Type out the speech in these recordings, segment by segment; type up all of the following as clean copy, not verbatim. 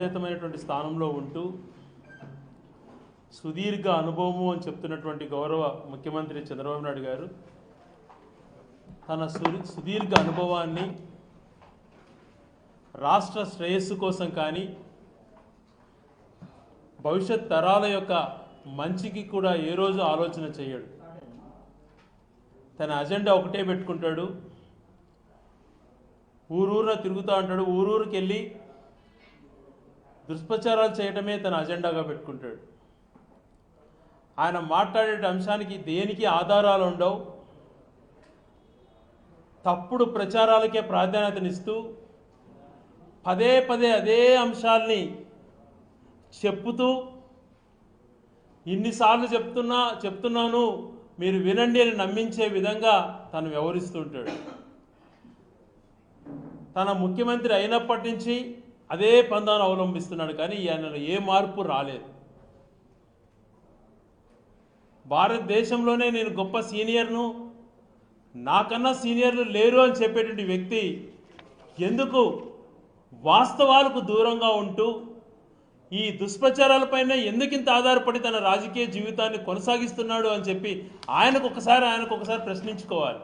ఉన్నతమైనటువంటి స్థానంలో ఉంటూ సుదీర్ఘ అనుభవము అని చెప్తున్నటువంటి గౌరవ ముఖ్యమంత్రి చంద్రబాబు నాయుడు గారు తన సుదీర్ఘ అనుభవాన్ని రాష్ట్ర శ్రేయస్సు కోసం కానీ భవిష్యత్ తరాల యొక్క మంచికి కూడా ఏ రోజు ఆలోచన చేయడు. తన అజెండా ఒకటే పెట్టుకుంటాడు. ఊరూరున తిరుగుతూ ఉంటాడు. ఊరూరికి వెళ్ళి దుష్ప్రచారాలు చేయడమే తన అజెండాగా పెట్టుకుంటాడు. ఆయన మాట్లాడే అంశానికి దేనికి ఆధారాలు ఉండవు. తప్పుడు ప్రచారాలకే ప్రాధాన్యతనిస్తూ పదే పదే అదే అంశాల్ని చెప్పుతూ ఇన్నిసార్లు చెప్తున్నాను మీరు వినండి అని నమ్మించే విధంగా తను వ్యవహరిస్తుంటాడు. తన ముఖ్యమంత్రి అయినప్పటి నుంచి అదే పందాను అవలంబిస్తున్నాడు. కానీ ఆయనలో ఏ మార్పు రాలేదు. భారతదేశంలోనే నేను గొప్ప సీనియర్ను, నాకన్నా సీనియర్లు లేరు అని చెప్పేటువంటి వ్యక్తి ఎందుకు వాస్తవాలకు దూరంగా ఉంటూ ఈ దుష్ప్రచారాలపైన ఎందుకింత ఆధారపడి తన రాజకీయ జీవితాన్ని కొనసాగిస్తున్నాడు అని చెప్పి ఆయనకు ఒకసారి ప్రశ్నించుకోవాలి.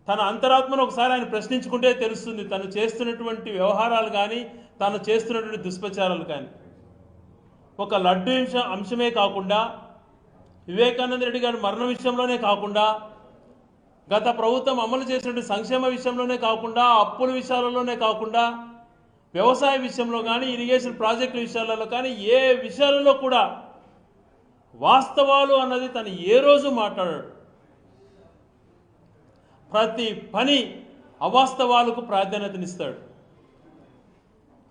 తన అంతరాత్మను ఒకసారి ఆయన ప్రశ్నించుకుంటే తెలుస్తుంది తను చేస్తున్నటువంటి వ్యవహారాలు కానీ తను చేస్తున్నటువంటి దుష్ప్రచారాలు కానీ. ఒక లడ్డు అంశమే కాకుండా, వివేకానంద రెడ్డి గారి మరణ విషయంలోనే కాకుండా, గత ప్రభుత్వం అమలు చేసినటువంటి సంక్షేమ విషయంలోనే కాకుండా, అప్పుల విషయాలలోనే కాకుండా, వ్యవసాయ విషయంలో కానీ, ఇరిగేషన్ ప్రాజెక్టుల విషయాలలో కానీ ఏ విషయాలలో కూడా వాస్తవాలు అన్నది తను ఏ రోజు మాట్లాడాడు. ప్రతి పని అవాస్తవాలకు ప్రాధాన్యతనిస్తాడు.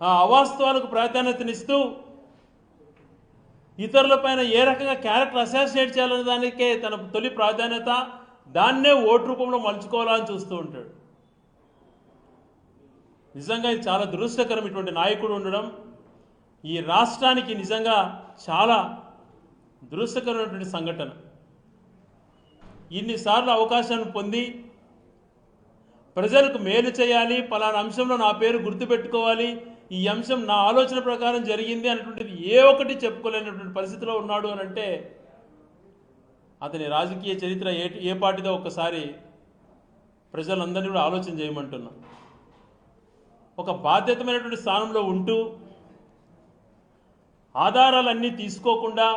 ఆ అవాస్తవాలకు ప్రాధాన్యతనిస్తూ ఇతరులపైన ఏ రకంగా క్యారెక్టర్ అసాసినేట్ చేయాలనే దానికే తన తొలి ప్రాధాన్యత. దాన్నే ఓటు రూపంలో మలుచుకోవాలని చూస్తూ ఉంటాడు. నిజంగా ఇది చాలా దురదృష్టకరం ఇటువంటి నాయకుడు ఉండడం. ఈ రాష్ట్రానికి నిజంగా చాలా దురదృష్టకరమైనటువంటి సంఘటన. ఇన్నిసార్లు అవకాశాన్ని పొంది ప్రజలకు మేలు చేయాలి, పలానా అంశంలో నా పేరు గుర్తుపెట్టుకోవాలి, ఈ అంశం నా ఆలోచన ప్రకారం జరిగింది అనేటువంటిది ఏ ఒక్కటి చెప్పుకోలేనటువంటి పరిస్థితిలో ఉన్నాడు అని అంటే అతని రాజకీయ చరిత్ర ఏ పార్టీదో ఒక్కసారి ప్రజలందరినీ కూడా ఆలోచన చేయమంటున్నా. ఒక బాధ్యతమైనటువంటి స్థానంలో ఉంటూ ఆధారాలన్నీ తీసుకోకుండా,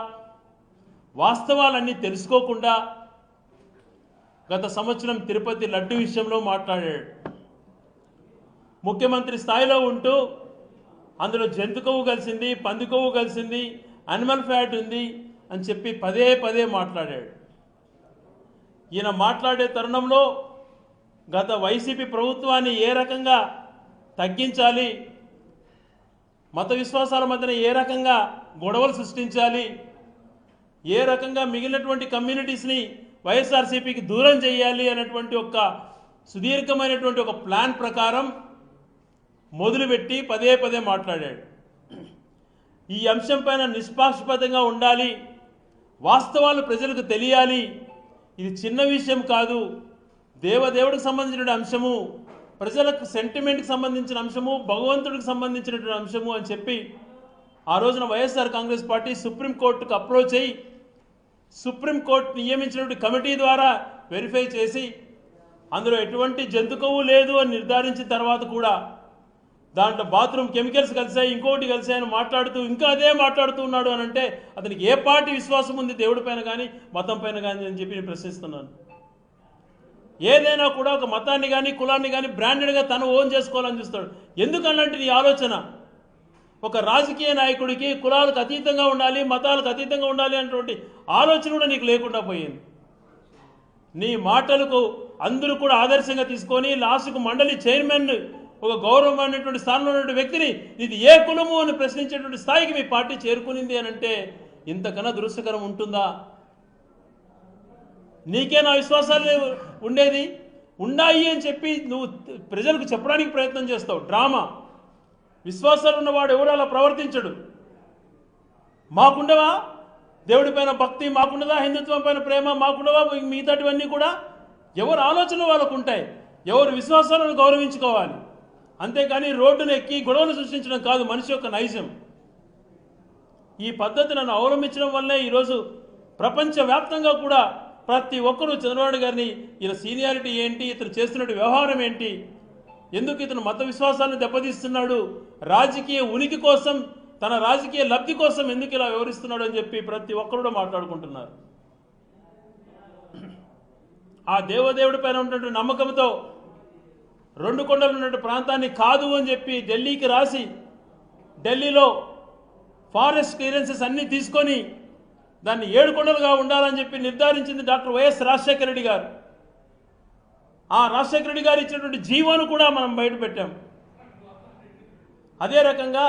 వాస్తవాలన్నీ తెలుసుకోకుండా గత సంవత్సరం తిరుపతి లడ్డు విషయంలో మాట్లాడాడు. ముఖ్యమంత్రి స్థాయిలో ఉంటూ అందులో జంతు కొవ్వు కలిసింది, పంది కొవ్వు కలిసింది, అనిమల్ ఫ్యాట్ ఉంది అని చెప్పి పదే పదే మాట్లాడాడు. ఈయన మాట్లాడే తరుణంలో గత వైసీపీ ప్రభుత్వాన్ని ఏ రకంగా తగ్గించాలి, మత విశ్వాసాల మధ్యన ఏ రకంగా గొడవలు సృష్టించాలి, ఏ రకంగా మిగిలినటువంటి కమ్యూనిటీస్ని వైఎస్ఆర్సీపీకి దూరం చేయాలి అనేటువంటి ఒక సుదీర్ఘమైనటువంటి ఒక ప్లాన్ ప్రకారం మొదలుపెట్టి పదే పదే మాట్లాడాడు. ఈ అంశం పైన నిష్పాక్షపాతంగా ఉండాలి, వాస్తవాలు ప్రజలకు తెలియాలి, ఇది చిన్న విషయం కాదు, దేవుడికి సంబంధించిన అంశము, ప్రజలకు సెంటిమెంట్కి సంబంధించిన అంశము, భగవంతుడికి సంబంధించినటువంటి అంశము అని చెప్పి ఆ రోజున వైఎస్ఆర్ కాంగ్రెస్ పార్టీ సుప్రీంకోర్టుకు అప్రోచ్ అయ్యి సుప్రీంకోర్టు నియమించినటువంటి కమిటీ ద్వారా వెరిఫై చేసి అందులో ఎటువంటి జంతు కొవ్వు లేదు అని నిర్ధారించిన తర్వాత కూడా దాంట్లో బాత్రూమ్ కెమికల్స్ కలిసాయి, ఇంకోటి కలిసాయని మాట్లాడుతూ ఇంకా అదే మాట్లాడుతూ ఉన్నాడు అని అంటే అతనికి ఏ పార్టీ విశ్వాసం ఉంది దేవుడి పైన కానీ మతం పైన కానీ అని చెప్పి నేను ప్రశ్నిస్తున్నాను. ఏదైనా కూడా ఒక మతాన్ని కానీ కులాన్ని కానీ బ్రాండెడ్గా తను ఓన్ చేసుకోవాలని చూస్తాడు. ఎందుకన్నట్టు నీ ఆలోచన ఒక రాజకీయ నాయకుడికి కులాలకు అతీతంగా ఉండాలి, మతాలకు అతీతంగా ఉండాలి అనేటువంటి ఆలోచన కూడా నీకు లేకుండా పోయింది. నీ మాటలకు అందరూ కూడా ఆదర్శంగా తీసుకొని లాస్ట్కు మండలి చైర్మన్ ఒక గౌరవమైనటువంటి స్థానంలో ఉన్నటువంటి వ్యక్తిని ఇది ఏ కులము అని ప్రశ్నించేటువంటి స్థాయికి మీ పార్టీ చేరుకునింది అని అంటే ఇంతకన్నా దురదృష్టకరం ఉంటుందా? నీకే నా విశ్వాసాలు ఉండేది ఉన్నాయి అని చెప్పి నువ్వు ప్రజలకు చెప్పడానికి ప్రయత్నం చేస్తావు. డ్రామా. విశ్వాసాలు ఉన్నవాడు ఎవరు అలా ప్రవర్తించడు. మాకుండవా దేవుడి పైన భక్తి, మాకుండదా హిందుత్వం పైన ప్రేమ, మాకుండవా మిగతాటివన్నీ కూడా ఎవరు ఆలోచనలు వాళ్ళకు ఉంటాయి. ఎవరు విశ్వాసాలను గౌరవించుకోవాలి. అంతేకాని రోడ్డును ఎక్కి గొడవలు సృష్టించడం కాదు మనిషి యొక్క నైజం. ఈ పద్ధతి నన్ను అవలంబించడం వల్లే ఈరోజు ప్రపంచవ్యాప్తంగా కూడా ప్రతి ఒక్కరూ చంద్రబాబు గారిని ఈయన సీనియారిటీ ఏంటి, ఇతను చేస్తున్న వ్యవహారం ఏంటి, ఎందుకు ఇతను మత విశ్వాసాలను దెబ్బతీస్తున్నాడు, రాజకీయ ఉనికి కోసం తన రాజకీయ లబ్ధి కోసం ఎందుకు ఇలా వివరిస్తున్నాడు అని చెప్పి ప్రతి ఒక్కరు మాట్లాడుకుంటున్నారు. ఆ దేవదేవుడి పైన ఉన్నటువంటి నమ్మకంతో రెండు కొండలు ఉన్నటువంటి ప్రాంతాన్ని కాదు అని చెప్పి ఢిల్లీకి రాసి ఢిల్లీలో ఫారెస్ట్ క్లియరెన్సెస్ అన్నీ తీసుకొని దాన్ని 7 కొండలుగా ఉండాలని చెప్పి నిర్ధారించింది డాక్టర్ వైఎస్ రాజశేఖర రెడ్డి గారు. ఆ రాజశేఖర రెడ్డి గారు ఇచ్చినటువంటి జీవోను కూడా మనం బయట పెట్టాం. అదే రకంగా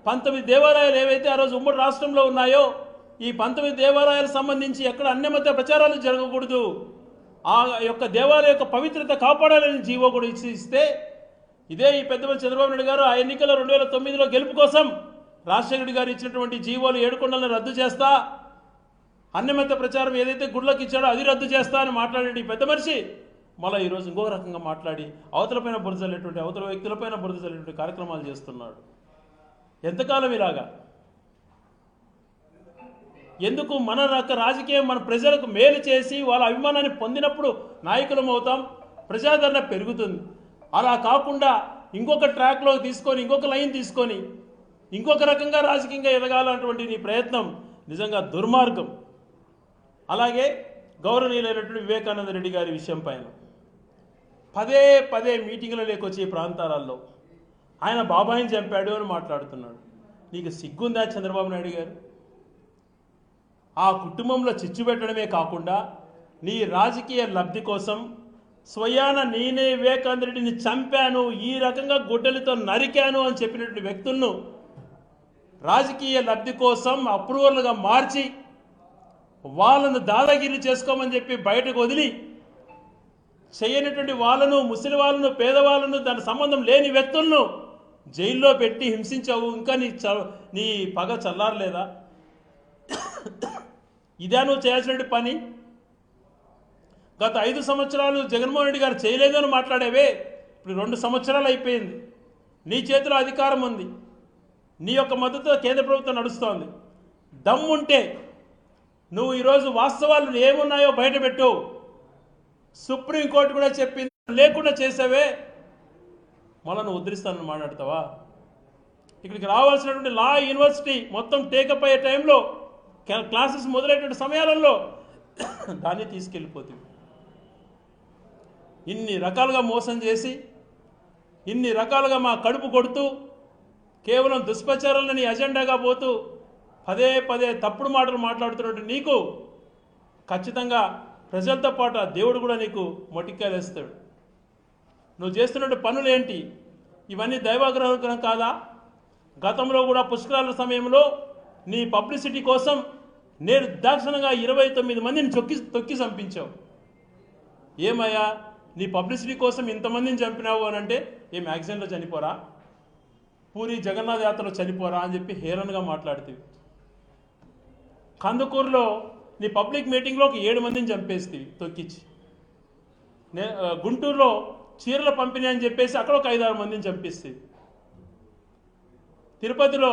19 దేవాలయాలు ఏవైతే ఆ రోజు ఉమ్మడి రాష్ట్రంలో ఉన్నాయో ఈ 19 దేవాలయాలకు సంబంధించి ఎక్కడ అన్యమత ప్రచారాలు జరగకూడదు, ఆ యొక్క దేవాలయ యొక్క పవిత్రత కాపాడాలని జీవో కూడా ఇస్తే ఇదే ఈ పెద్దపల్లి చంద్రబాబు నాయుడు గారు ఆ ఎన్నికల్లో 2009లో గెలుపు కోసం రాజశేఖర రెడ్డి గారు ఇచ్చినటువంటి జీవోలు 7 కొండలను రద్దు చేస్తా, అన్యమత ప్రచారం ఏదైతే గుళ్ళకి ఇచ్చాడో అది రద్దు చేస్తా అని మాట్లాడే పెద్ద మనిషి మళ్ళీ ఈరోజు ఇంకో రకంగా మాట్లాడి అవతలపైన బురదలేటువంటి అవతల వ్యక్తులపైన బురదలేటువంటి కార్యక్రమాలు చేస్తున్నాడు. ఎంతకాలం ఇలాగా? ఎందుకు మన రాజకీయం మన ప్రజలకు మేలు చేసి వాళ్ళ అభిమానాన్ని పొందినప్పుడు నాయకులం అవుతాం, ప్రజాదరణ పెరుగుతుంది. అలా కాకుండా ఇంకొక ట్రాక్లో తీసుకొని ఇంకొక లైన్ తీసుకొని ఇంకొక రకంగా రాజకీయంగా ఎదగాలన్నటువంటి నీ ప్రయత్నం నిజంగా దుర్మార్గం. అలాగే గౌరవనీయులైనటువంటి వివేకానంద రెడ్డి గారి విషయం పైన పదే పదే మీటింగ్ల లేకొచ్చి ఈ ప్రాంతాలలో ఆయన బాబాయిని చంపాడు అని మాట్లాడుతున్నాడు. నీకు సిగ్గుందా చంద్రబాబు నాయుడు గారు? ఆ కుటుంబంలో చిచ్చు పెట్టడమే కాకుండా నీ రాజకీయ లబ్ధి కోసం స్వయాన నేనే వివేకానంద రెడ్డిని చంపాను, ఈ రకంగా గొడ్డలితో నరికాను అని చెప్పినటువంటి వ్యక్తులను రాజకీయ లబ్ధి కోసం అప్రూవర్లుగా మార్చి వాళ్ళను దాదాగిరి చేసుకోమని చెప్పి బయటకు వదిలి చేయనటువంటి వాళ్ళను, ముసలి వాళ్ళను, పేదవాళ్ళను, దాని సంబంధం లేని వ్యక్తులను జైల్లో పెట్టి హింసించావు. ఇంకా నీ పగ చల్లారలేదా? ఇదే నువ్వు చేయాల్సినటువంటి పని. గత 5 సంవత్సరాలు జగన్మోహన్ రెడ్డి గారు చేయలేదు అని మాట్లాడేవే, ఇప్పుడు 2 సంవత్సరాలు అయిపోయింది. నీ చేతిలో అధికారం ఉంది, నీ యొక్క మద్దతుతో కేంద్ర ప్రభుత్వం నడుస్తోంది. దమ్ముంటే నువ్వు ఈరోజు వాస్తవాలు ఏమున్నాయో బయటపెట్టు. సుప్రీంకోర్టు కూడా చెప్పింది, లేకుండా చేసావే, మళ్ళీ నువ్వు ఉద్ధరిస్తానని మాట్లాడతావా? ఇక్కడికి రావాల్సినటువంటి లా యూనివర్సిటీ మొత్తం టేకప్ అయ్యే టైంలో క్లాసెస్ మొదలైనటువంటి సమయాలలో దాన్ని తీసుకెళ్ళిపోతుంది. ఇన్ని రకాలుగా మోసం చేసి ఇన్ని రకాలుగా మా కడుపు కొడుతూ కేవలం దుష్ప్రచారాలను నీ అజెండాగా పోతూ పదే పదే తప్పుడు మాటలు మాట్లాడుతున్నట్టు నీకు ఖచ్చితంగా ప్రజలతో పాటు దేవుడు కూడా నీకు మొటిక్కాలేస్తాడు. నువ్వు చేస్తున్నట్టు పనులు ఏంటి? ఇవన్నీ దైవాగ్రహం కాదా? గతంలో కూడా పుష్కరాల సమయంలో నీ పబ్లిసిటీ కోసం నేను దాక్షణంగా 29 మందిని తొక్కి చంపించావు. ఏమయ్యా నీ పబ్లిసిటీ కోసం ఇంతమందిని చంపినావు అని అంటే ఏ మ్యాగజైన్లో చనిపోరా, పూరి జగన్నాథ్ యాత్రలో చనిపోరా అని చెప్పి హేళనగా మాట్లాడుతీవి. కందుకూరులో నీ పబ్లిక్ మీటింగ్లో ఒక 7 మందిని చంపేస్తీవి తొక్కిచ్చి. గుంటూరులో చీరల పంపిణీ అని చెప్పేసి అక్కడ ఒక 5-6 మందిని చంపిస్తేవి. తిరుపతిలో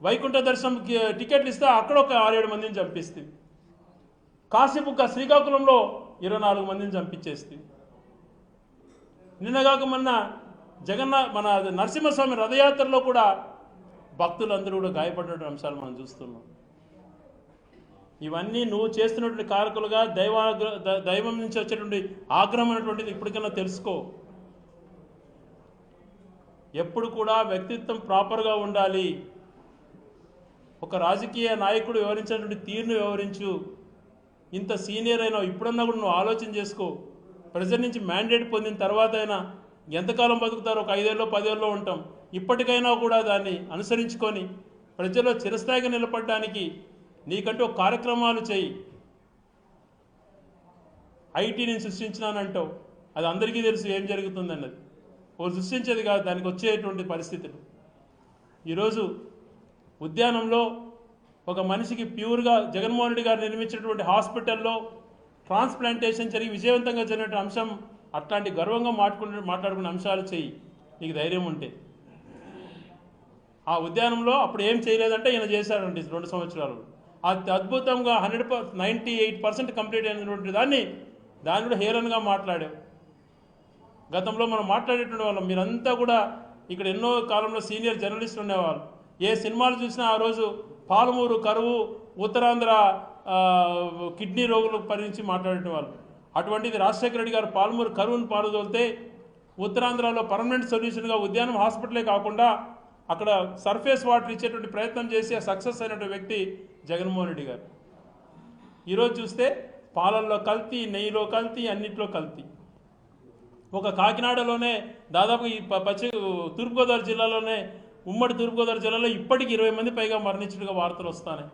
వైకుంఠ దర్శనం టికెట్లు ఇస్తే అక్కడ ఒక 6-7 మందిని చంపిస్తేవి. కాశీబుక్క శ్రీకాకుళంలో 24 మందిని చంపించేస్తేవి. నిన్నగాక మొన్న మన నరసింహస్వామి రథయాత్రలో కూడా భక్తులందరూ కూడా గాయపడినటువంటి అంశాలు మనం చూస్తున్నాం. ఇవన్నీ నువ్వు చేస్తున్నటువంటి కారకులుగా దైవం నుంచి వచ్చేటువంటి ఆగ్రహం అనేటువంటిది ఇప్పటికైనా తెలుసుకో. ఎప్పుడు కూడా వ్యక్తిత్వం ప్రాపర్గా ఉండాలి. ఒక రాజకీయ నాయకుడు వివరించినటువంటి తీరును వివరించు. ఇంత సీనియర్ అయినా ఇప్పుడన్నా కూడా నువ్వు ఆలోచన చేసుకో. ప్రజల నుంచి మ్యాండేట్ పొందిన తర్వాత అయినా ఎంతకాలం బతుకుతారో, ఒక 5 ఏళ్ళో 10 ఏళ్ళలో ఉంటాం. ఇప్పటికైనా కూడా దాన్ని అనుసరించుకొని ప్రజల్లో చిరస్థాయిగా నిలబడడానికి నీకంటూ కార్యక్రమాలు చేయి. ఐటీని సృష్టించినానంటావు, అది అందరికీ తెలుసు ఏం జరుగుతుందన్నది. వాళ్ళు సృష్టించేది కాదు, దానికి వచ్చేటువంటి పరిస్థితులు. ఈరోజు ఉద్యానంలో ఒక మనిషికి ప్యూర్గా జగన్మోహన్ రెడ్డి గారు నిర్మించినటువంటి హాస్పిటల్లో ట్రాన్స్ప్లాంటేషన్ జరిగి విజయవంతంగా జరిగిన అంశం, అట్లాంటి గర్వంగా మాట్లాడుకునే అంశాలు చేయి. నీకు ధైర్యం ఉంటే. ఆ ఉద్యానంలో అప్పుడు ఏం చేయలేదంటే ఈయన చేశాడండి 2 సంవత్సరాలు. అది అద్భుతంగా 98% కంప్లీట్ అయినటువంటి దాన్ని కూడా హేళనగా మాట్లాడాం. గతంలో మనం మాట్లాడేటువంటి వాళ్ళం. మీరంతా కూడా ఇక్కడ ఎన్నో కాలంలో సీనియర్ జర్నలిస్టులు ఉండేవాళ్ళు. ఏ సినిమాలు చూసినా ఆ రోజు పాలమూరు కరువు, ఉత్తరాంధ్ర కిడ్నీ రోగుల గురించి మాట్లాడేవాళ్ళు. అటువంటిది రాజశేఖర రెడ్డి గారు పాలమూరు కరువును పాల్గొలితే ఉత్తరాంధ్రలో పర్మనెంట్ సొల్యూషన్గా ఉద్యానం హాస్పిటలే కాకుండా అక్కడ సర్ఫేస్ వాటర్ ఇచ్చేటువంటి ప్రయత్నం చేసి సక్సెస్ అయినటువంటి వ్యక్తి జగన్మోహన్ రెడ్డి గారు. ఈరోజు చూస్తే పాలల్లో కల్తీ, నెయ్యిలో కల్తీ, అన్నింటిలో కల్తీ. ఒక కాకినాడలోనే దాదాపు ఈ తూర్పుగోదావరి జిల్లాలోనే, ఉమ్మడి తూర్పుగోదావరి జిల్లాలో ఇప్పటికి 20 మంది పైగా మరణించినట్టుగా వార్తలు వస్తాయి.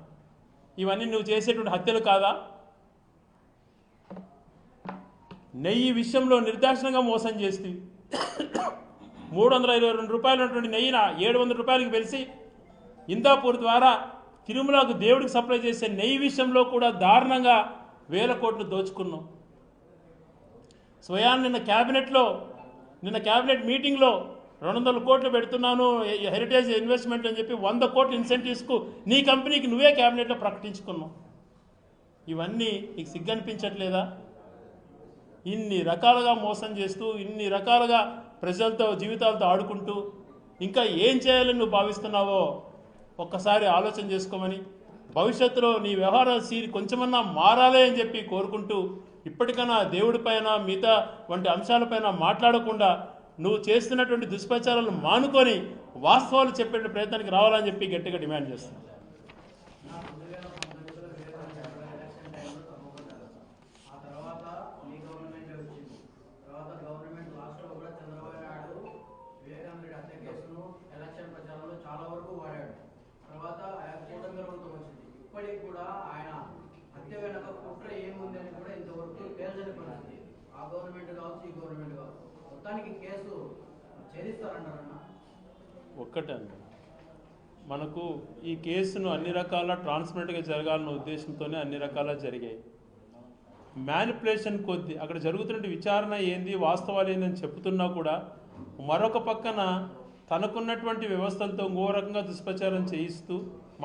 ఇవన్నీ నువ్వు చేసేటువంటి హత్యలు కాదా? నెయ్యి విషయంలో నిర్దాక్షిణంగా మోసం చేస్తే 322 రూపాయలు ఉన్నటువంటి నెయ్యిన 700 రూపాయలకి వెలిసి ఇందాపూర్ ద్వారా తిరుమలకు దేవుడికి సప్లై చేసే నెయ్యి విషయంలో కూడా దారుణంగా 1000 కోట్లు దోచుకున్నాం. స్వయాన్ని నిన్న క్యాబినెట్ మీటింగ్లో 200 కోట్లు పెడుతున్నాను హెరిటేజ్ ఇన్వెస్ట్మెంట్ అని చెప్పి 100 కోట్లు ఇన్సెంటివ్స్కు నీ కంపెనీకి నువ్వే క్యాబినెట్లో ప్రకటించుకున్నావు. ఇవన్నీ నీకు సిగ్గనిపించట్లేదా? ఇన్ని రకాలుగా మోసం చేస్తూ, ఇన్ని రకాలుగా ప్రజలతో జీవితాలతో ఆడుకుంటూ ఇంకా ఏం చేయాలని నువ్వు భావిస్తున్నావో ఒక్కసారి ఆలోచన చేసుకోమని, భవిష్యత్తులో నీ వ్యవహార శైలి కొంచెమన్నా మారాలి అని చెప్పి కోరుకుంటూ, ఇప్పటికైనా దేవుడిపైన మిగతా వంటి అంశాలపైన మాట్లాడకుండా నువ్వు చేస్తున్నటువంటి దుష్ప్రచారాలను మానుకొని వాస్తవాలు చెప్పే ప్రయత్నానికి రావాలని చెప్పి గట్టిగా డిమాండ్ చేస్తున్నాను. కూడా ఆయన హత్య వెనక కుట్ర ఏముందని కూడా ఇంతవరకు తేల్చని పరిస్థితి. ఆ గవర్నమెంట్ కావచ్చు, ఈ గవర్నమెంట్ కావచ్చు, మొత్తానికి కేసు ఛేదిస్తారంటారన్న. ఒక్కటండి, మనకు ఈ కేసును అన్ని రకాల ట్రాన్స్పరెంట్గా జరగాలన్న ఉద్దేశంతోనే అన్ని రకాల జరిగాయి. మ్యానిపులేషన్ కొద్ది అక్కడ జరుగుతున్న విచారణ ఏంది, వాస్తవాలు ఏందని చెప్తున్నా కూడా మరొక పక్కన తనకున్నటువంటి వ్యవస్థలతో ఇంకో రకంగా దుష్ప్రచారం చేయిస్తూ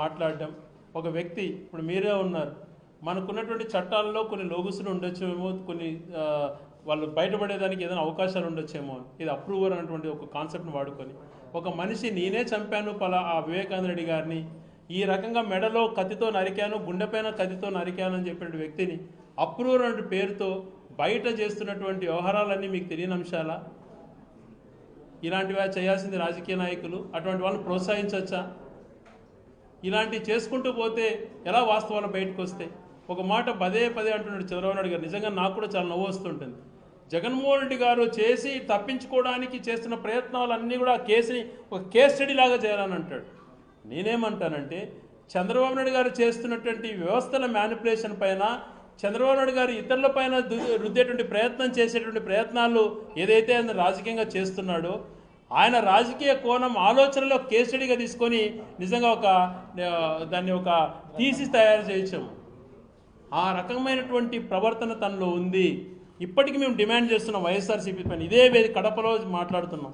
మాట్లాడడం. ఒక వ్యక్తి, ఇప్పుడు మీరే ఉన్నారు, మనకున్నటువంటి చట్టాల్లో కొన్ని లోగుసులు ఉండొచ్చేమో, కొన్ని వాళ్ళు బయటపడేదానికి ఏదైనా అవకాశాలు ఉండొచ్చేమో, ఇది అప్రూవర్ అనేటువంటి ఒక కాన్సెప్ట్ని వాడుకొని ఒక మనిషి నేనే చంపాను ఆ వివేకానంద రెడ్డి గారిని, ఈ రకంగా మెడలో కత్తితో నరికాను, గుండెపైన కత్తితో నరికాను అని చెప్పిన వ్యక్తిని అప్రూవర్ అనే పేరుతో బయట చేస్తున్నటువంటి వ్యవహారాలన్నీ మీకు తెలియని అంశాలా? ఇలాంటివి చేయాల్సింది రాజకీయ నాయకులు. అటువంటి వాళ్ళని ప్రోత్సహించవచ్చా? ఇలాంటివి చేసుకుంటూ పోతే ఎలా వాస్తవాలు బయటకు వస్తాయి? ఒక మాట పదే అంటున్నాడు చంద్రబాబు నాయుడు గారు. నిజంగా నాకు కూడా చాలా నవ్వు వస్తుంటుంది. జగన్మోహన్ రెడ్డి గారు చేసి తప్పించుకోవడానికి చేస్తున్న ప్రయత్నాలన్నీ కూడా కేసుని ఒక కేస్ స్టడీ లాగా చేయాలని అంటాడు. నేనేమంటానంటే, చంద్రబాబు నాయుడు గారు చేస్తున్నటువంటి వ్యవస్థల మ్యానిపులేషన్ పైన, చంద్రబాబు నాయుడు గారు ఇతరుల పైన రుద్దేటువంటి ప్రయత్నం చేసేటువంటి ప్రయత్నాలు ఏదైతే ఆయన రాజకీయంగా చేస్తున్నాడో, ఆయన రాజకీయ కోణం ఆలోచనలో కేస్ స్టడీగా తీసుకొని నిజంగా దాన్ని ఒక థీసిస్ తయారు చేయొచ్చాము. ఆ రకమైనటువంటి ప్రవర్తన తనలో ఉంది. ఇప్పటికీ మేము డిమాండ్ చేస్తున్నాం వైఎస్ఆర్సీపీ పైన. ఇదే కడపలో మాట్లాడుతున్నాం.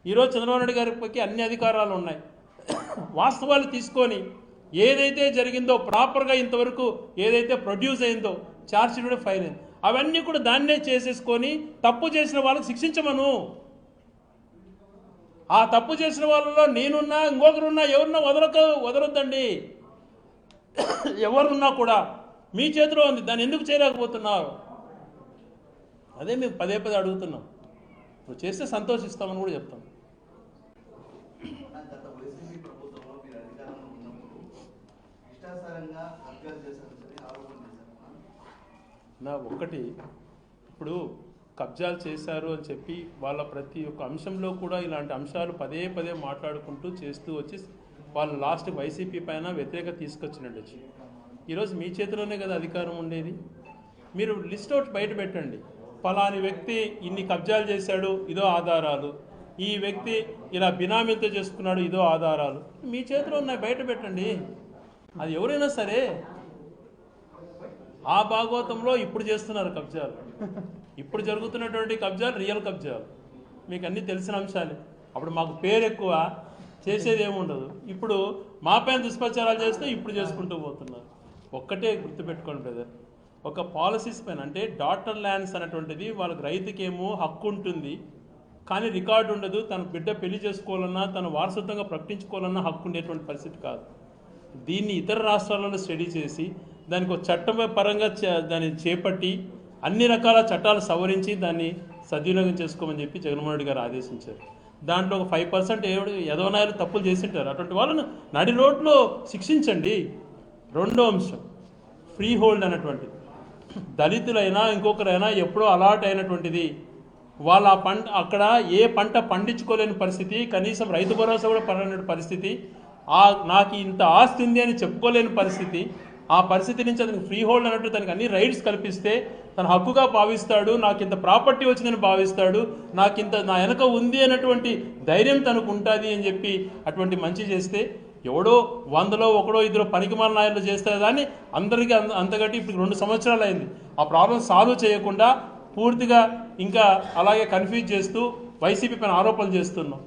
ఈరోజు చంద్రబాబు నాయుడు గారికి అన్ని అధికారాలు ఉన్నాయి. వాస్తవాలు తీసుకొని ఏదైతే జరిగిందో ప్రాపర్గా ఇంతవరకు ఏదైతే ప్రొడ్యూస్ అయిందో ఛార్జ్షీట్ కూడా ఫైల్ అయింది, అవన్నీ కూడా దాన్నే చేసేసుకొని తప్పు చేసిన వాళ్ళకి శిక్షించమను. ఆ తప్పు చేసిన వాళ్ళలో నేనున్నా, ఇంకొకరున్నా, ఎవరున్నా వదలొద్దండి. ఎవరున్నా కూడా మీ చేతిలో ఉంది, దాన్ని ఎందుకు చేయలేకపోతున్నారు? అదే మేము పదే అడుగుతున్నాం. నువ్వు చేస్తే సంతోషిస్తామని కూడా చెప్తాం. నా ఒక్కటి, ఇప్పుడు కబ్జాలు చేశారు అని చెప్పి వాళ్ళ ప్రతి ఒక్క అంశంలో కూడా ఇలాంటి అంశాలు పదే మాట్లాడుకుంటూ చేస్తూ వచ్చి వాళ్ళు లాస్ట్ వైసీపీ పైన వ్యతిరేకత తీసుకొచ్చినట్టు. ఈరోజు మీ చేతిలోనే కదా అధికారం ఉండేది. మీరు లిస్ట్ అవుట్ బయట పెట్టండి. ఫలాని వ్యక్తి ఇన్ని కబ్జాలు చేశాడు, ఇదో ఆధారాలు. ఈ వ్యక్తి ఇలా బినామీలతో చేసుకున్నాడు, ఇదో ఆధారాలు. మీ చేతిలో ఉన్నాయి, బయట పెట్టండి. అది ఎవరైనా సరే. ఆ భాగవతంలో ఇప్పుడు చేస్తున్నారు కబ్జాలు. ఇప్పుడు జరుగుతున్నటువంటి కబ్జాలు రియల్ కబ్జాలు. మీకు అన్నీ తెలిసిన అంశాలే. అప్పుడు మాకు పేరు ఎక్కువ, చేసేది ఏముండదు. ఇప్పుడు మా పైన దుష్ప్రచారాలు చేస్తే ఇప్పుడు చేసుకుంటూ పోతున్నారు. ఒక్కటే గుర్తుపెట్టుకోండి బ్రదర్, ఒక పాలసీస్ పైన అంటే డాటర్ ల్యాండ్స్ అనేటువంటిది వాళ్ళకి రైతుకేమో హక్కు ఉంటుంది, కానీ రికార్డు ఉండదు. తన బిడ్డ పెళ్లి చేసుకోవాలన్నా తన వారసత్వంగా ప్రకటించుకోవాలన్నా హక్కు ఉండేటువంటి పరిస్థితి కాదు. దీన్ని ఇతర రాష్ట్రాలలో స్టడీ చేసి దానికి ఒక చట్టం పరంగా దాన్ని చేపట్టి అన్ని రకాల చట్టాలు సవరించి దాన్ని సద్వినియోగం చేసుకోమని చెప్పి జగన్మోహన్ రెడ్డి గారు ఆదేశించారు. దాంట్లో ఒక 5% యదవనాయాలు తప్పులు చేసింటారు, అటువంటి వాళ్ళను నడి రోడ్లో శిక్షించండి. రెండో అంశం ఫ్రీ హోల్డ్ అనేటువంటిది, దళితులైనా ఇంకొకరైనా ఎప్పుడో అలాట్ అయినటువంటిది, వాళ్ళ అక్కడ ఏ పంట పండించుకోలేని పరిస్థితి, కనీసం రైతు భరోసా కూడా పడలేని పరిస్థితి, నాకు ఇంత ఆస్తి ఉంది అని చెప్పుకోలేని పరిస్థితి, ఆ పరిస్థితి నుంచి అతనికి ఫ్రీ హోల్డ్ అన్నట్టు తనకి అన్ని రైట్స్ కల్పిస్తే తన హక్కుగా భావిస్తాడు, నాకు ఇంత ప్రాపర్టీ వచ్చిందని భావిస్తాడు, నాకు ఇంత నా వెనక ఉంది అన్నటువంటి ధైర్యం తనకు ఉంటుంది అని చెప్పి అటువంటి మంచి చేస్తే, ఎవడో 100లో 1 2 పనికిమాల నాయకులు చేస్తే దాన్ని అందరికీ అంతగట్టి ఇప్పుడు 2 సంవత్సరాలు అయింది. ఆ ప్రాబ్లం సాల్వ్ చేయకుండా పూర్తిగా ఇంకా అలాగే కన్ఫ్యూజ్ చేస్తూ వైసీపీ పైన ఆరోపణలు చేస్తున్నాం.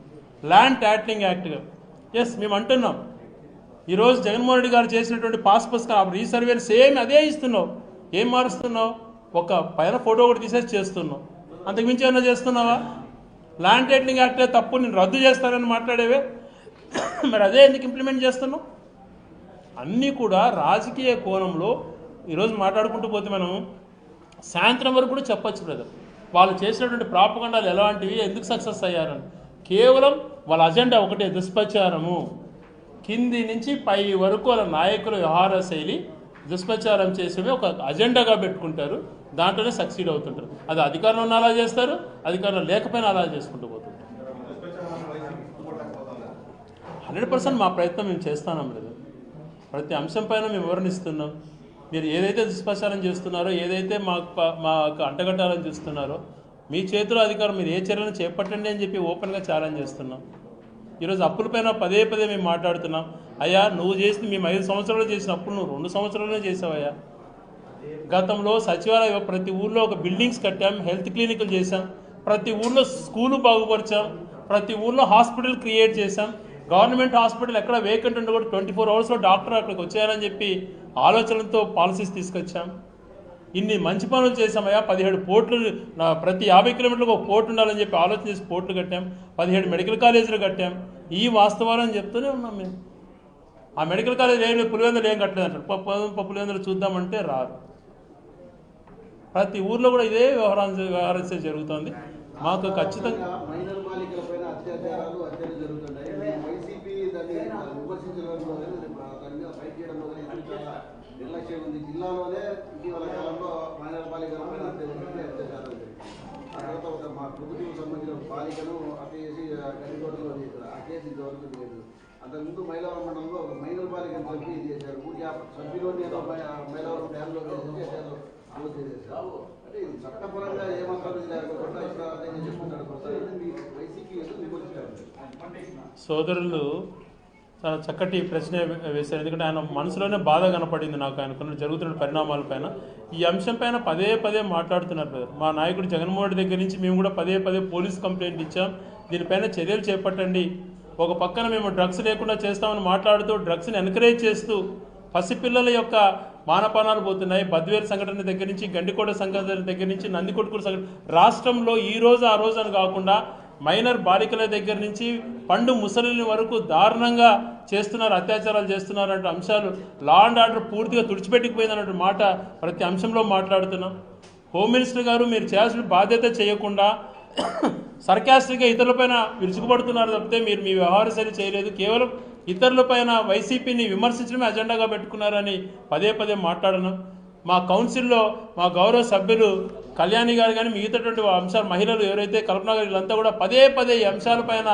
ల్యాండ్ ట్యాట్లింగ్ యాక్ట్గా ఎస్ మేము అంటున్నాం. ఈరోజు జగన్మోహన్ రెడ్డి గారు చేసినటువంటి పాస్ పుస్తకం రీసర్వేని సేమ్ అదే ఇస్తున్నావు. ఏం మారుస్తున్నావు? ఒక పైన ఫోటో ఒకటి తీసేసి చేస్తున్నావు, అంతకుమించి ఏమన్నా చేస్తున్నావా? ల్యాండ్ టైటిలింగ్ యాక్ట్ తప్పు, నేను రద్దు చేస్తానని మాట్లాడేవే, మరి అదే ఎందుకు ఇంప్లిమెంట్ చేస్తున్నావు? అన్నీ కూడా రాజకీయ కోణంలో ఈరోజు మాట్లాడుకుంటూ పోతే మనం సాయంత్రం వరకు కూడా చెప్పచ్చు బ్రదర్. వాళ్ళు చేసినటువంటి ప్రాపగండాలు ఎలాంటివి, ఎందుకు సక్సెస్ అయ్యారని. కేవలం వాళ్ళ అజెండా ఒకటే, దుష్ప్రచారము. కింది నుంచి పై వరకు వాళ్ళ నాయకుల వ్యవహార శైలి దుష్ప్రచారం చేసేవి ఒక అజెండాగా పెట్టుకుంటారు, దాంట్లోనే సక్సీడ్ అవుతుంటారు. అది అధికారంలో ఉన్న అలా చేస్తారు, అధికారంలో లేకపోయినా అలా చేసుకుంటూ పోతుంటారు. 100% మా ప్రయత్నం మేము చేస్తున్నాం లేదు. ప్రతి అంశం పైన మేము వివరణిస్తున్నాం. మీరు ఏదైతే దుష్ప్రచారం చేస్తున్నారో, ఏదైతే మాకు అంటగట్టాలని చూస్తున్నారో, మీ చేతిలో అధికారం, మీరు ఏ చర్యలను చేపట్టండి అని చెప్పి ఓపెన్గా ఛాలెంజ్ చేస్తున్నాం. ఈరోజు అప్పులపైన పదే మేము మాట్లాడుతున్నాం. అయ్యా నువ్వు చేసి మేము 5 సంవత్సరాలు చేసిన అప్పులు నువ్వు 2 సంవత్సరాలనే చేసావయ్యా. గతంలో సచివాలయ ప్రతి ఊర్లో ఒక బిల్డింగ్స్ కట్టాం, హెల్త్ క్లినిక్లు చేశాం, ప్రతి ఊర్లో స్కూలు బాగుపరిచాం, ప్రతి ఊర్లో హాస్పిటల్ క్రియేట్ చేశాం. గవర్నమెంట్ హాస్పిటల్ ఎక్కడ వేకెంట్ ఉంటే కూడా 24 అవర్స్లో డాక్టర్ అక్కడికి వచ్చారని చెప్పి ఆలోచనలతో పాలసీస్ తీసుకొచ్చాం. ఇన్ని మంచి పనులు చేసామయ్యా. 17 పోర్టులు, ప్రతి 50 కిలోమీటర్లకు ఒక పోర్టు ఉండాలని చెప్పి ఆలోచన చేసి పోర్టులు కట్టాం, 17 మెడికల్ కాలేజీలు కట్టాం. ఈ వాస్తవాలని చెప్తూనే ఉన్నాం మేము. ఆ మెడికల్ కాలేజ్ పులివెందులు ఏం కట్టలేదు అంటారు. పులివెందులు చూద్దామంటే రారు. ప్రతి ఊర్లో కూడా ఇదే వ్యవహారం జరుగుతుంది. మాకు ఖచ్చితంగా మైనర్ బాలికల పైన అత్యాచారాలు జరుగుతున్నాయి. వైసీపీ దాన్ని విమర్శించడంలో ఫైట్ చేయడంలో నిర్లక్ష్యం ఉంది. జిల్లాలోనే ఇటీవల కాలంలో మైనర్ బాలికల పైన అత్యాచారాలు ఆ తర్వాత ఒక మా ప్రభుత్వం సంబంధించిన బాలికను హత్య చేసి గండికోటలో చేశారు. ఆ కేసు ఇంతవరకు లేదు. అంతకుముందు మైలవరం మండలంలో ఒక మైనర్ బాలికను చంపి ఇది చేశారు. ఊరి సభ్యులోని ఏదో మైలవరం డ్యాంలో చేశారు, అమలు చేసేసారు. అంటే ఇది చట్టపరంగా ఏమాత్రం లేకుండా వైసీపీ విమర్శించారు. సోదరులు చాలా చక్కటి ప్రశ్న వేశారు. ఎందుకంటే ఆయన మనసులోనే బాధ కనపడింది నాకు, ఆయనకున్న జరుగుతున్న పరిణామాలపైన. ఈ అంశం పైన పదే మాట్లాడుతున్నారు కదా. మా నాయకుడు జగన్మోహన్ రెడ్డి దగ్గర నుంచి మేము కూడా పదే పోలీస్ కంప్లైంట్ ఇచ్చాం, దీనిపైన చర్యలు చేపట్టండి. ఒక పక్కన మేము డ్రగ్స్ లేకుండా చేస్తామని మాట్లాడుతూ డ్రగ్స్ని ఎంకరేజ్ చేస్తూ పసిపిల్లల యొక్క మానపానాలు పోతున్నాయి. బద్వేలు సంఘటన దగ్గర నుంచి, గండికోట సంఘటన దగ్గర నుంచి, నందికొట్కూరు సంఘటన, రాష్ట్రంలో ఈ రోజు ఆ రోజు అని కాకుండా మైనర్ బాలికల దగ్గర నుంచి పండు ముసలిని వరకు దారుణంగా చేస్తున్నారు, అత్యాచారాలు చేస్తున్నారు అంటే అంశాలు లా అండ్ ఆర్డర్ పూర్తిగా తుడిచిపెట్టుకుపోయింది అన్నట్టు మాట ప్రతి అంశంలో మాట్లాడుతున్నాం. హోమ్ మినిస్టర్ గారు మీరు చేయాల్సిన బాధ్యత చేయకుండా సర్కాస్టిక్గా ఇతరులపైన విరుచుకుపడుతున్నారు తప్పితే మీరు మీ వ్యవహార శైలి చేయలేదు. కేవలం ఇతరులపైన వైసీపీని విమర్శించడమే అజెండాగా పెట్టుకున్నారని పదే మాట్లాడను. మా కౌన్సిల్లో మా గౌరవ సభ్యులు కళ్యాణి గారు కానీ మిగతాటువంటి అంశాలు, మహిళలు ఎవరైతే కల్పన గారు, వీళ్ళంతా కూడా పదే ఈ అంశాలపైన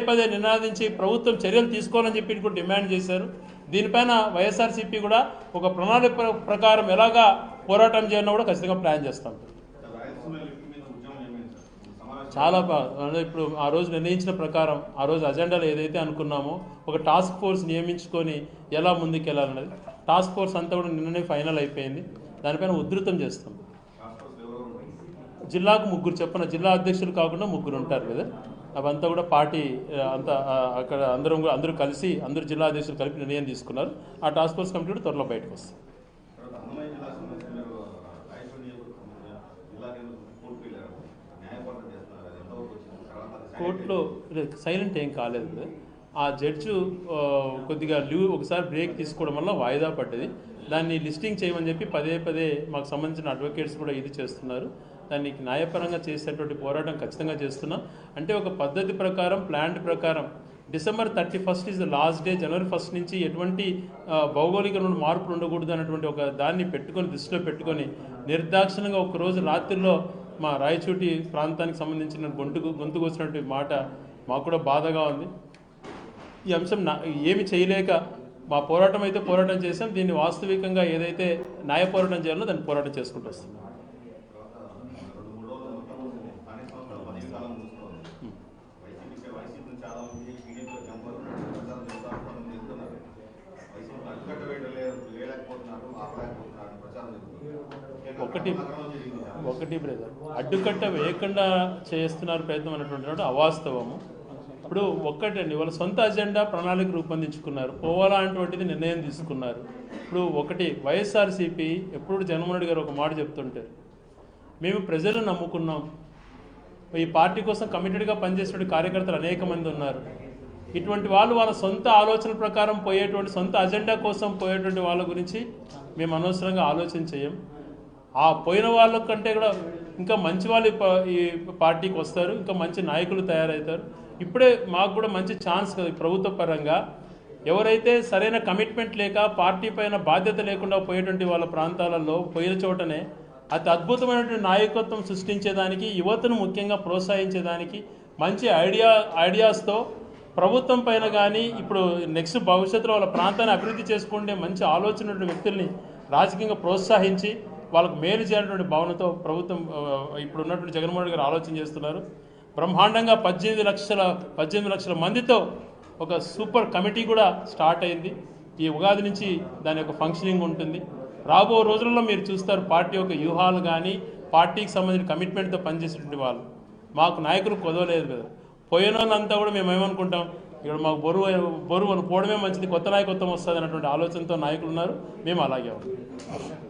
పదే నినాదించి ప్రభుత్వం చర్యలు తీసుకోవాలని చెప్పి కూడా డిమాండ్ చేశారు. దీనిపైన వైఎస్ఆర్సీపీ కూడా ఒక ప్రణాళిక ప్రకారం ఎలాగా పోరాటం చేయాలో కూడా ఖచ్చితంగా ప్లాన్ చేస్తాం. చాలా బాగా ఇప్పుడు ఆ రోజు నిర్ణయించిన ప్రకారం ఆ రోజు అజెండాలో ఏదైతే అనుకున్నామో ఒక టాస్క్ ఫోర్స్ నియమించుకొని ఎలా ముందుకెళ్ళాలన్నది టాస్క్ ఫోర్స్ అంతా కూడా నిన్ననే ఫైనల్ అయిపోయింది. దానిపైన ఉధృతం చేస్తాం. జిల్లాకు 3 చెప్పిన జిల్లా అధ్యక్షులు కాకుండా 3 ఉంటారు కదా. అవంతా కూడా పార్టీ అంతా అక్కడ అందరూ కలిసి అందరూ జిల్లా అధ్యక్షులు కలిపి నిర్ణయం తీసుకున్నారు. ఆ టాస్క్ ఫోర్స్ కమిటీ కూడా త్వరలో బయటకు వస్తుంది. కోర్టులో సైలెంట్ ఏం కాలేదు. ఆ జడ్జు కొద్దిగా ఒకసారి బ్రేక్ తీసుకోవడం వల్ల వాయిదా పడ్డది. దాన్ని లిస్టింగ్ చేయమని చెప్పి పదే మాకు సంబంధించిన అడ్వకేట్స్ కూడా ఇది చేస్తున్నారు. దాన్ని న్యాయపరంగా చేసేటువంటి పోరాటం ఖచ్చితంగా చేస్తున్నాం. అంటే ఒక పద్ధతి ప్రకారం ప్లాన్ ప్రకారం December 31st is the last day. January 1st నుంచి ఎటువంటి భౌగోళిక మార్పులు ఉండకూడదు అన్నటువంటి ఒక దాన్ని దృష్టిలో పెట్టుకొని నిర్దాక్షిణంగా ఒకరోజు రాత్రిలో మా రాయచోటి ప్రాంతానికి సంబంధించిన గొంతు కోసినటువంటి మాట మాకు కూడా బాధగా ఉంది. ఈ అంశం ఏమి చేయలేక మా పోరాటం అయితే పోరాటం చేసాం. దీన్ని వాస్తవికంగా ఏదైతే న్యాయ పోరాటం చేయాలో దాన్ని పోరాటం చేసుకుంటూ వస్తాం. ఒకటి బ్రదర్, అడ్డుకట్ట వేయకుండా చేస్తున్నారు ప్రయత్నం అనేటువంటి అవాస్తవము. ఇప్పుడు ఒక్కటండి, వాళ్ళ సొంత అజెండా ప్రణాళిక రూపొందించుకున్నారు, పోవాలా అటువంటిది నిర్ణయం తీసుకున్నారు. ఇప్పుడు ఒకటి వైఎస్ఆర్సీపీ ఎప్పుడు జగన్మోహన్ రెడ్డి గారు ఒక మాట చెప్తుంటారు, మేము ప్రజలను నమ్ముకున్నాం, ఈ పార్టీ కోసం కమిటెడ్గా పనిచేసేటువంటి కార్యకర్తలు అనేక మంది ఉన్నారు. ఇటువంటి వాళ్ళు వాళ్ళ సొంత ఆలోచన ప్రకారం పోయేటువంటి సొంత అజెండా కోసం పోయేటువంటి వాళ్ళ గురించి మేము అనవసరంగా ఆలోచన చేయం. ఆ పోయిన వాళ్ళ కంటే కూడా ఇంకా మంచి వాళ్ళు ఈ పార్టీకి వస్తారు, ఇంకా మంచి నాయకులు తయారవుతారు. ఇప్పుడే మాకు కూడా మంచి ఛాన్స్ కదా ప్రభుత్వ పరంగా. ఎవరైతే సరైన కమిట్మెంట్ లేక పార్టీ పైన బాధ్యత లేకుండా పోయేటువంటి వాళ్ళ ప్రాంతాలలో పోయిన చోటనే అతి అద్భుతమైనటువంటి నాయకత్వం సృష్టించేదానికి, యువతను ముఖ్యంగా ప్రోత్సహించేదానికి మంచి ఐడియాస్తో ప్రభుత్వం పైన కానీ ఇప్పుడు నెక్స్ట్ భవిష్యత్తులో వాళ్ళ ప్రాంతాన్ని అభివృద్ధి చేసుకుంటే మంచి ఆలోచన వ్యక్తుల్ని రాజకీయంగా ప్రోత్సహించి వాళ్ళకు మేలు చేయాలనేటువంటి భావనతో ప్రభుత్వం ఇప్పుడు ఉన్నటువంటి జగన్మోహన్ రెడ్డి గారు ఆలోచన చేస్తున్నారు. బ్రహ్మాండంగా 18 లక్షల మందితో ఒక సూపర్ కమిటీ కూడా స్టార్ట్ అయింది. ఈ ఉగాది నుంచి దాని యొక్క ఫంక్షనింగ్ ఉంటుంది. రాబో రోజుల్లో మీరు చూస్తారు పార్టీ యొక్క వ్యూహాలు కానీ పార్టీకి సంబంధించిన కమిట్మెంట్తో పనిచేసేటువంటి వాళ్ళు. మాకు నాయకులు కొదవలేదు కదా, పోయిన వాళ్ళంతా కూడా మేము ఏమనుకుంటాం, ఇక్కడ మాకు బరువు పోవడమే మంచిది, కొత్త నాయకత్వం వస్తుంది అన్నటువంటి ఆలోచనతో నాయకులు ఉన్నారు. మేము అలాగే ఉన్నాం.